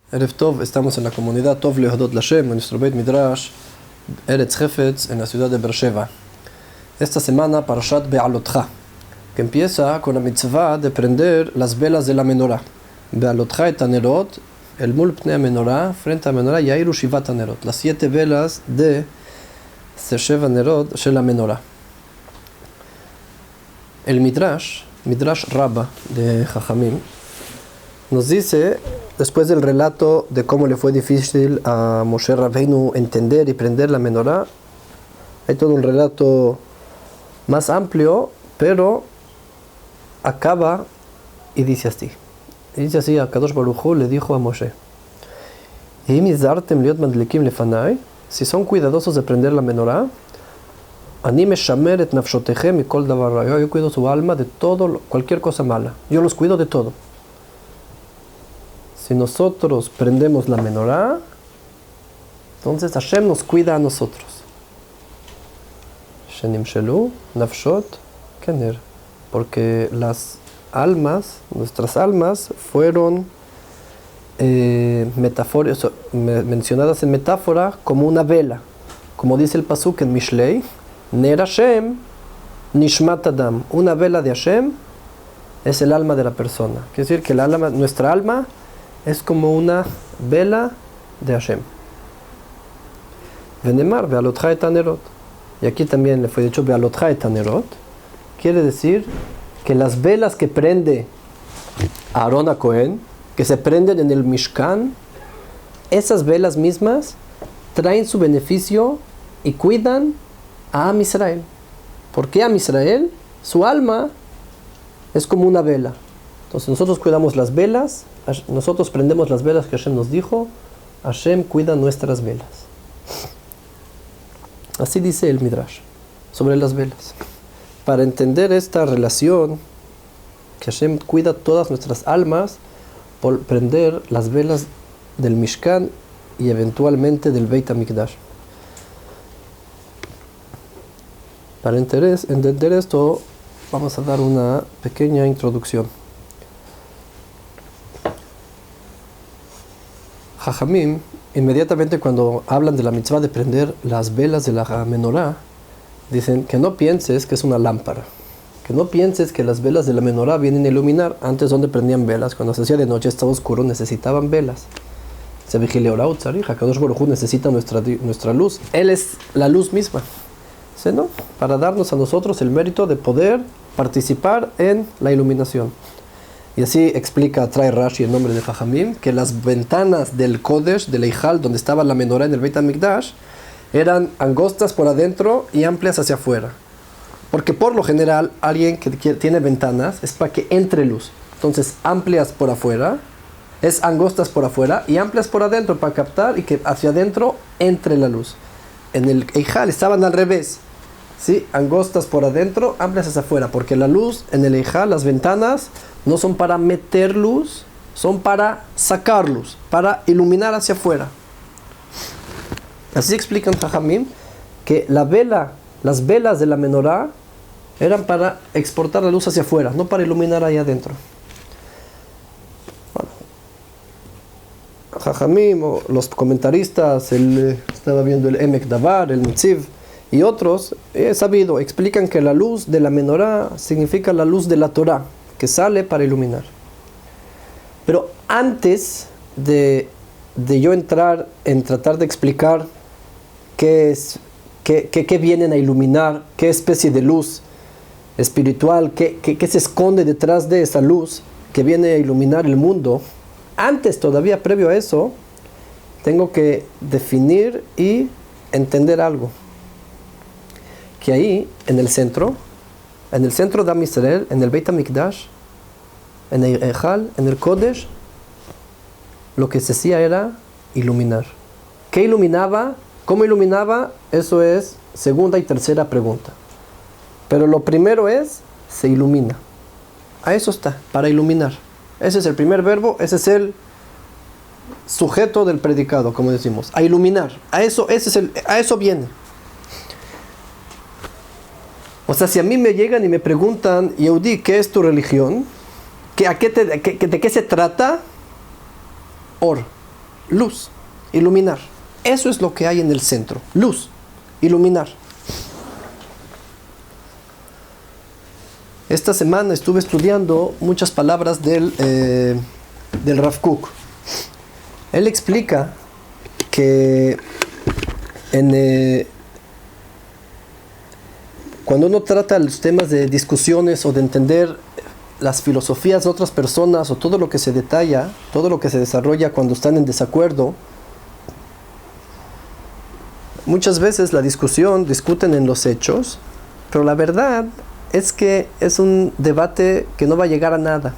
Erev Tov, estamos en la comunidad Tov Lehodot Lashem, en nuestro Beit Midrash, Eretz Hefetz, en la ciudad de Beersheba. Esta semana, Parashat Be'alotcha, que empieza con la mitzvah de prender las velas de la menorá. Be'alotcha et hanerot, el mul pnei menorá, frente a la menorá, yairu shivat hanerot, las 7 velas de Seshev hanerot de la menorá. El Midrash Rabba de Jajamim, nos dice, después del relato de cómo le fue difícil a Moshe Rabbeinu entender y prender la menorá, hay todo un relato más amplio, pero acaba y dice así. A Kadosh Baruj Hu le dijo a Moshe: si son cuidadosos de prender la menorá, yo cuido su alma de todo, cualquier cosa mala. Yo los cuido de todo. Si nosotros prendemos la menorá, entonces Hashem nos cuida a nosotros. Porque las almas, nuestras almas, fueron mencionadas en metáfora como una vela. Como dice el pasuk en Mishlei, Ner Hashem Nishmat Adam. Una vela de Hashem es el alma de la persona. Quiere decir que nuestra alma es como una vela de Hashem. Venemar, Be'alotcha et hanerot. Y aquí también le fue dicho Be'alotcha et hanerot. Quiere decir que las velas que prende Aarón a Cohen, que se prenden en el Mishkan, esas velas mismas traen su beneficio y cuidan a Am Israel. ¿Por qué Am Israel? Su alma es como una vela. Entonces nosotros cuidamos las velas, nosotros prendemos las velas que Hashem nos dijo, Hashem cuida nuestras velas. Así dice el Midrash sobre las velas. Para entender esta relación, que Hashem cuida todas nuestras almas, por prender las velas del Mishkan y eventualmente del Beit HaMikdash. Para entender esto, vamos a dar una pequeña introducción. Jajamim, inmediatamente cuando hablan de la mitzvah de prender las velas de la menorá, dicen que no pienses que es una lámpara, que no pienses que las velas de la menorá vienen a iluminar. Antes, donde prendían velas, cuando se hacía de noche, estaba oscuro, necesitaban velas. Se vigile orau tzarich, Kadosh Baruj Hu necesita nuestra luz. Él es la luz misma, ¿sí, no? Para darnos a nosotros el mérito de poder participar en la iluminación. Y así trae Rashi en nombre de Jajamim, que las ventanas del Kodesh, del Eijal, donde estaba la menorá en el Beit HaMikdash, eran angostas por adentro y amplias hacia afuera. Porque por lo general, alguien que tiene ventanas es para que entre luz. Entonces, amplias por afuera, es angostas por afuera y amplias por adentro para captar y que hacia adentro entre la luz. En el Eijal estaban al revés. ¿Sí? Angostas por adentro, amplias hacia afuera, porque la luz en el Eijal, las ventanas, no son para meter luz, son para sacar luz, para iluminar hacia afuera. Así explican Jajamim que las velas de la menorá eran para exportar la luz hacia afuera, no para iluminar ahí adentro. Bueno, Jajamim, o los comentaristas, estaba viendo el Emek Davar, el Netziv, y otros, he sabido, explican que la luz de la menorá significa la luz de la Torah, que sale para iluminar. Pero antes de yo entrar en tratar de explicar qué vienen a iluminar, qué especie de luz espiritual, qué se esconde detrás de esa luz que viene a iluminar el mundo, antes todavía, previo a eso, tengo que definir y entender algo. Que ahí, en el centro de Am Israel, en el Beit HaMikdash, en el Eijal, en el Kodesh, lo que se hacía era iluminar. ¿Qué iluminaba? ¿Cómo iluminaba? Eso es segunda y tercera pregunta. Pero lo primero es, se ilumina. A eso está, para iluminar. Ese es el primer verbo, ese es el sujeto del predicado, como decimos. A iluminar. A eso viene. O sea, si a mí me llegan y me preguntan, Yehudi, ¿qué es tu religión? ¿De qué se trata? Or. luz, iluminar. Eso es lo que hay en el centro, luz, iluminar. Esta semana estuve estudiando muchas palabras del Rav Kook. Él explica que cuando uno trata los temas de discusiones o de entender las filosofías de otras personas o todo lo que se detalla, todo lo que se desarrolla cuando están en desacuerdo, muchas veces discuten en los hechos, pero la verdad es que es un debate que no va a llegar a nada,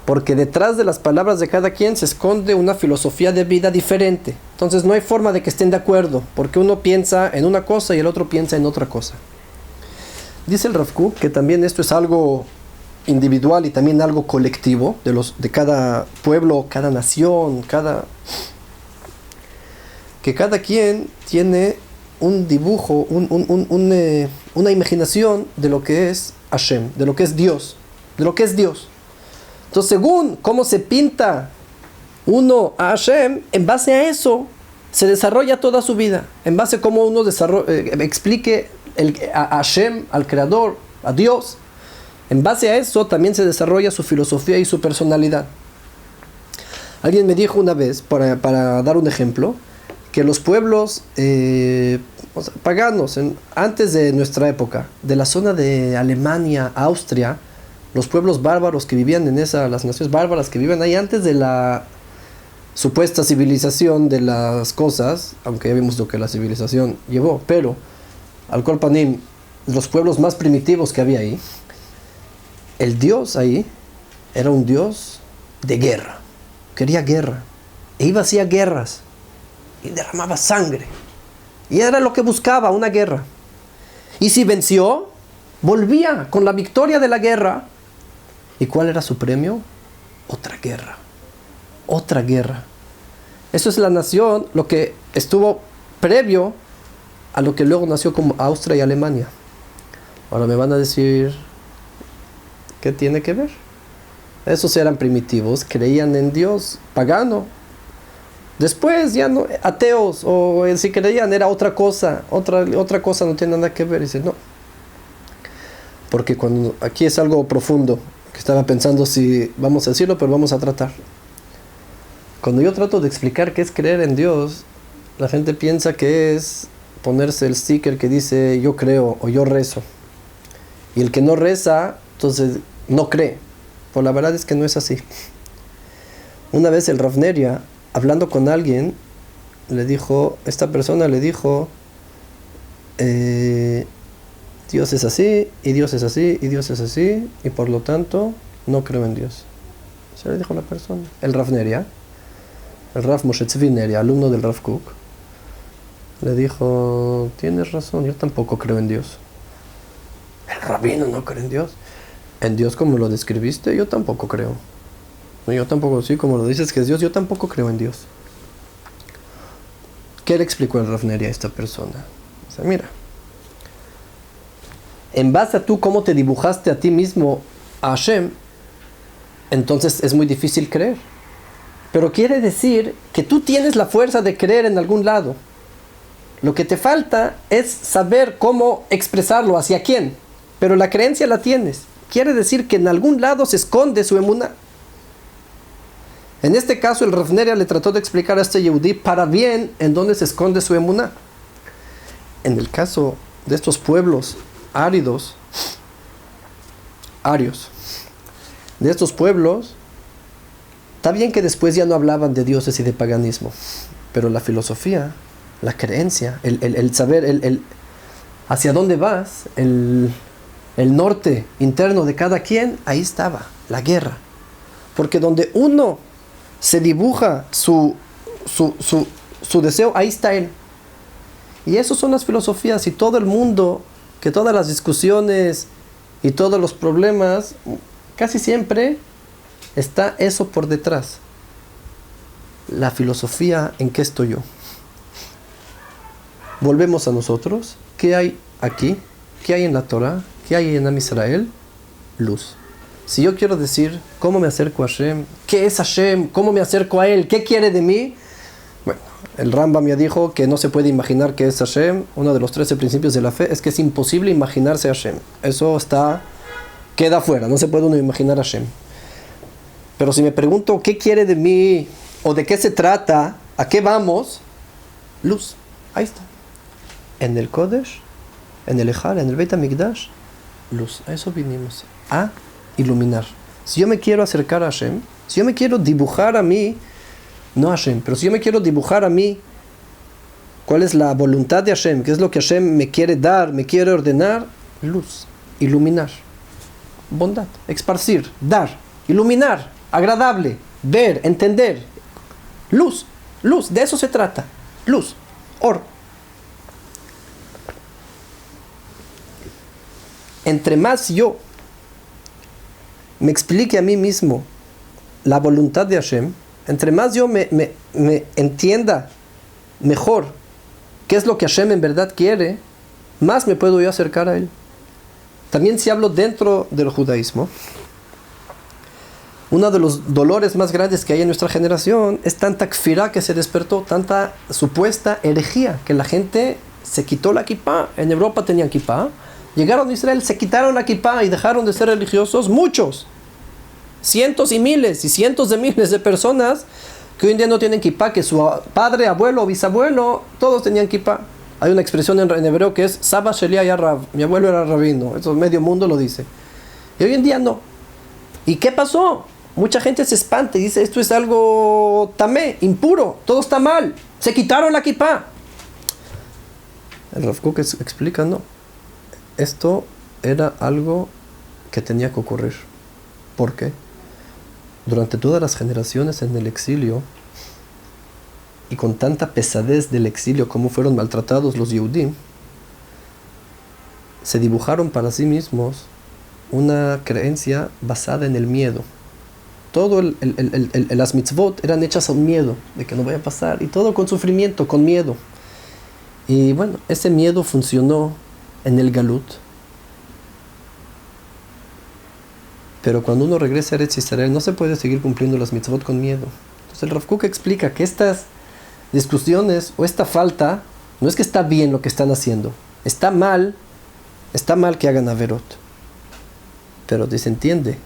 porque detrás de las palabras de cada quien se esconde una filosofía de vida diferente. Entonces no hay forma de que estén de acuerdo, porque uno piensa en una cosa y el otro piensa en otra cosa. Dice el Rav Kook que también esto es algo individual y también algo colectivo de cada pueblo, cada nación, que cada quien tiene un dibujo, una imaginación de lo que es Hashem, de lo que es Dios, Entonces, según cómo se pinta uno a Hashem, en base a eso se desarrolla toda su vida. En base a cómo uno explique a Hashem, al Creador, a Dios, en base a eso también se desarrolla su filosofía y su personalidad. Alguien me dijo una vez, para dar un ejemplo, que los pueblos paganos, antes de nuestra época, de la zona de Alemania, Austria, los pueblos bárbaros que vivían las naciones bárbaras que vivían ahí antes de la supuesta civilización de las cosas, aunque ya vimos lo que la civilización llevó, pero al Kol Panim, los pueblos más primitivos que había ahí, el Dios ahí era un Dios de guerra, quería guerra, e iba hacia guerras, y derramaba sangre, y era lo que buscaba, una guerra. Y si venció, volvía con la victoria de la guerra. ¿Y cuál era su premio? Otra guerra. Otra guerra. Eso es la nación, lo que estuvo previo a lo que luego nació como Austria y Alemania. Ahora me van a decir, ¿qué tiene que ver? Esos eran primitivos, creían en Dios pagano. Después ya no, ateos, o si creían era otra cosa no tiene nada que ver. Dice, no. Porque aquí es algo profundo, que estaba pensando si vamos a decirlo, pero vamos a tratar. Cuando yo trato de explicar qué es creer en Dios, la gente piensa que es ponerse el sticker que dice yo creo o yo rezo. Y el que no reza, entonces no cree. Pues la verdad es que no es así. Una vez el Rav Neria, hablando con alguien, esta persona le dijo, Dios es así, y Dios es así, y Dios es así, y por lo tanto no creo en Dios. Se le dijo la persona. El Rav Neria, el Rav Moshe Tzvi Neria, alumno del Rav Kook, le dijo, tienes razón, yo tampoco creo en Dios. El rabino no cree en Dios. En Dios como lo describiste, yo tampoco creo. Yo tampoco, sí, como lo dices que es Dios, yo tampoco creo en Dios. ¿Qué le explicó el Rav Neria a esta persona? O sea, mira, en base a tú cómo te dibujaste a ti mismo a Hashem, entonces es muy difícil creer. Pero quiere decir que tú tienes la fuerza de creer en algún lado. Lo que te falta es saber cómo expresarlo, hacia quién. Pero la creencia la tienes. Quiere decir que en algún lado se esconde su emuná. En este caso el Rav Neria le trató de explicar a este Yehudí para bien en dónde se esconde su emuná. En el caso de estos pueblos arios, de estos pueblos, está bien que después ya no hablaban de dioses y de paganismo, pero la filosofía, la creencia, el saber, hacia dónde vas, el norte interno de cada quien, ahí estaba, la guerra. Porque donde uno se dibuja su deseo, ahí está él. Y eso son las filosofías, y todo el mundo, que todas las discusiones y todos los problemas, casi siempre está eso por detrás. La filosofía, ¿en qué estoy yo? Volvemos a nosotros. ¿Qué hay aquí? ¿Qué hay en la Torah? ¿Qué hay en Am Israel? Luz. Si yo quiero decir cómo me acerco a Hashem, qué es Hashem, cómo me acerco a Él, qué quiere de mí, bueno, el Rambam ya dijo que no se puede imaginar qué es Hashem. Uno de los 13 principios de la fe es que es imposible imaginarse a Hashem. Eso queda fuera, no se puede uno imaginar a Hashem. Pero si me pregunto qué quiere de mí, o de qué se trata, a qué vamos, luz, ahí está. En el Kodesh, en el Ejal, en el Beit HaMikdash, luz, a eso vinimos, a iluminar. Si yo me quiero acercar a Hashem, si yo me quiero dibujar a mí, no a Hashem, pero si yo me quiero dibujar a mí, ¿cuál es la voluntad de Hashem? ¿Qué es lo que Hashem me quiere dar, me quiere ordenar? Luz, iluminar, bondad, esparcir, dar, iluminar, agradable, ver, entender. Luz, luz, de eso se trata. Luz, or. Entre más yo me explique a mí mismo la voluntad de Hashem, entre más yo me entienda mejor qué es lo que Hashem en verdad quiere, más me puedo yo acercar a Él. También si hablo dentro del judaísmo, uno de los dolores más grandes que hay en nuestra generación es tanta kfirá que se despertó, tanta supuesta herejía, que la gente se quitó la kipá. En Europa tenían kipá, llegaron a Israel, se quitaron la kipá y dejaron de ser religiosos muchos. Cientos y miles y cientos de miles de personas que hoy en día no tienen kipá, que su padre, abuelo o bisabuelo, todos tenían kipá. Hay una expresión en hebreo que es Saba Shelia ya Rab, mi abuelo era rabino, eso medio mundo lo dice. Y hoy en día no. ¿Y qué pasó? Mucha gente se espanta y dice, esto es algo tamé, impuro, todo está mal, se quitaron la kipá. El Rav Kook explica, no, esto era algo que tenía que ocurrir. ¿Por qué? Durante todas las generaciones en el exilio, y con tanta pesadez del exilio como fueron maltratados los Yehudim, se dibujaron para sí mismos una creencia basada en el miedo. Todo las mitzvot eran hechas con miedo, de que no vaya a pasar, y todo con sufrimiento, con miedo. Y bueno, ese miedo funcionó en el Galut. Pero cuando uno regresa a Eretz Israel, no se puede seguir cumpliendo las mitzvot con miedo. Entonces el Rav Kook explica que estas discusiones o esta falta, no es que está bien lo que están haciendo, está mal que hagan averot. Pero se entiende,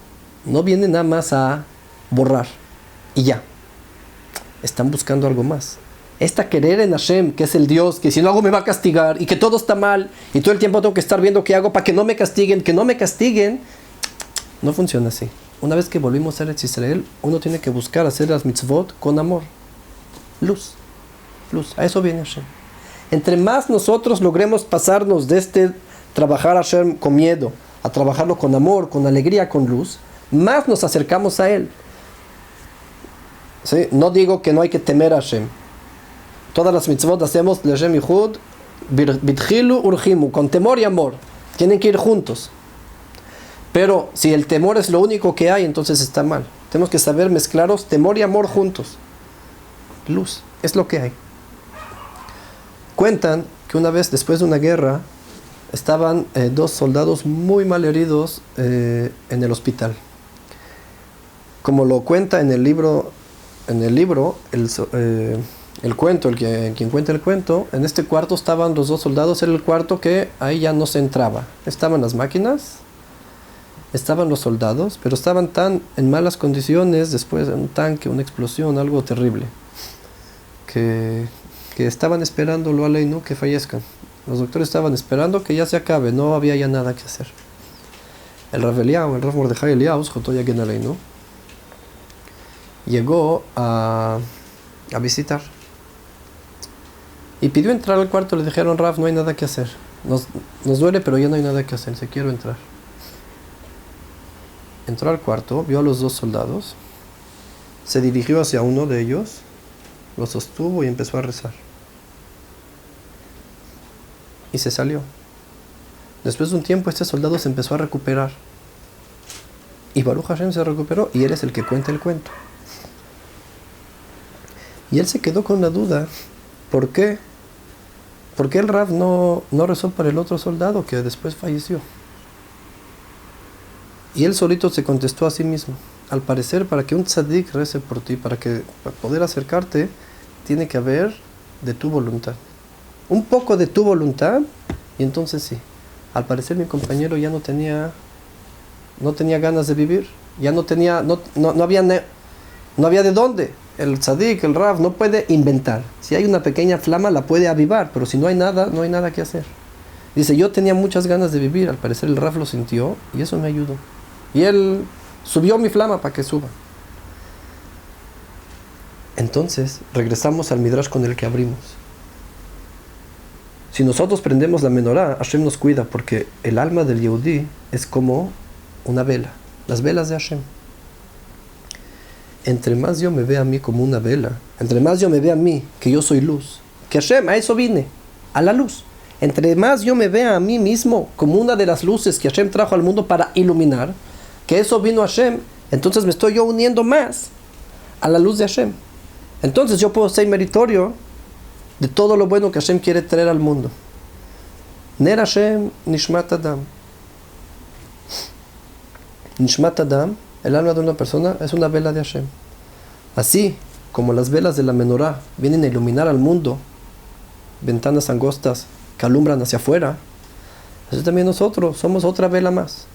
no viene nada más a borrar y ya. Están buscando algo más. Esta querer en Hashem, que es el Dios, que si no hago me va a castigar y que todo está mal y todo el tiempo tengo que estar viendo qué hago para que no me castiguen, no funciona así. Una vez que volvimos a Eretz Israel, uno tiene que buscar hacer las mitzvot con amor. Luz, a eso viene Hashem. Entre más nosotros logremos pasarnos de trabajar a Hashem con miedo, a trabajarlo con amor, con alegría, con luz, más nos acercamos a Él. ¿Sí? No digo que no hay que temer a Hashem. Todas las mitzvot hacemos L'Hashem Yichud, Bidchilu Urjimu, con temor y amor. Tienen que ir juntos. Pero si el temor es lo único que hay, entonces está mal. Tenemos que saber mezclaros temor y amor juntos. Luz, es lo que hay. Cuentan que una vez después de una guerra estaban 2 soldados muy mal heridos en el hospital. Como lo cuenta en el libro, el cuento, quien cuenta el cuento, en este cuarto estaban los 2 soldados, era el cuarto que ahí ya no se entraba. Estaban las máquinas, estaban los soldados, pero estaban tan en malas condiciones, después de un tanque, una explosión, algo terrible, que estaban esperando lo aleinu, que fallezcan. Los doctores estaban esperando que ya se acabe, no había ya nada que hacer. El Rav Eliyahu, el Rav Mordechai Eliyahu, Zchoto Yagen Aleinu, llegó a visitar y pidió entrar al cuarto. Le dijeron, Rav, no hay nada que hacer, nos duele, pero ya no hay nada que hacer, quiero entrar. Entró al cuarto, vio a los 2 soldados, se dirigió hacia uno de ellos, lo sostuvo y empezó a rezar. Y se salió. Después de un tiempo, este soldado se empezó a recuperar. Y Baruch Hashem se recuperó, y él es el que cuenta el cuento. Y él se quedó con la duda, ¿por qué? ¿Por qué el Rav no rezó por el otro soldado que después falleció? Y él solito se contestó a sí mismo. Al parecer, para que un tzadik rece por ti, para poder acercarte, tiene que haber de tu voluntad. Un poco de tu voluntad, y entonces sí. Al parecer mi compañero ya no tenía ganas de vivir. Ya no había de dónde. El tzadik, el rav, no puede inventar. Si hay una pequeña flama, la puede avivar, pero si no hay nada que hacer. Dice, yo tenía muchas ganas de vivir. Al parecer el rav lo sintió y eso me ayudó. Y él subió mi flama para que suba. Entonces, regresamos al midrash con el que abrimos. Si nosotros prendemos la menorá, Hashem nos cuida, porque el alma del Yehudí es como una vela, las velas de Hashem. Entre más yo me vea a mí como una vela, entre más yo me vea a mí, que yo soy luz, que Hashem, a eso vine, a la luz. Entre más yo me vea a mí mismo como una de las luces que Hashem trajo al mundo para iluminar, que eso vino a Hashem, entonces me estoy yo uniendo más a la luz de Hashem. Entonces yo puedo ser meritorio de todo lo bueno que Hashem quiere traer al mundo. Ner Hashem Nishmat Adam. Nishmat Adam, el alma de una persona, es una vela de Hashem. Así como las velas de la menorá vienen a iluminar al mundo, ventanas angostas que alumbran hacia afuera, así también nosotros somos otra vela más.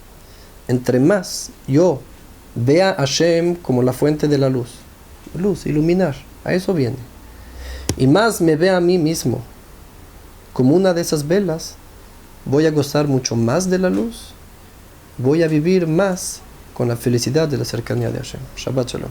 Entre más yo vea a Hashem como la fuente de la luz, iluminar, a eso viene. Y más me vea a mí mismo como una de esas velas, voy a gozar mucho más de la luz, voy a vivir más con la felicidad de la cercanía de Hashem. Shabbat Shalom.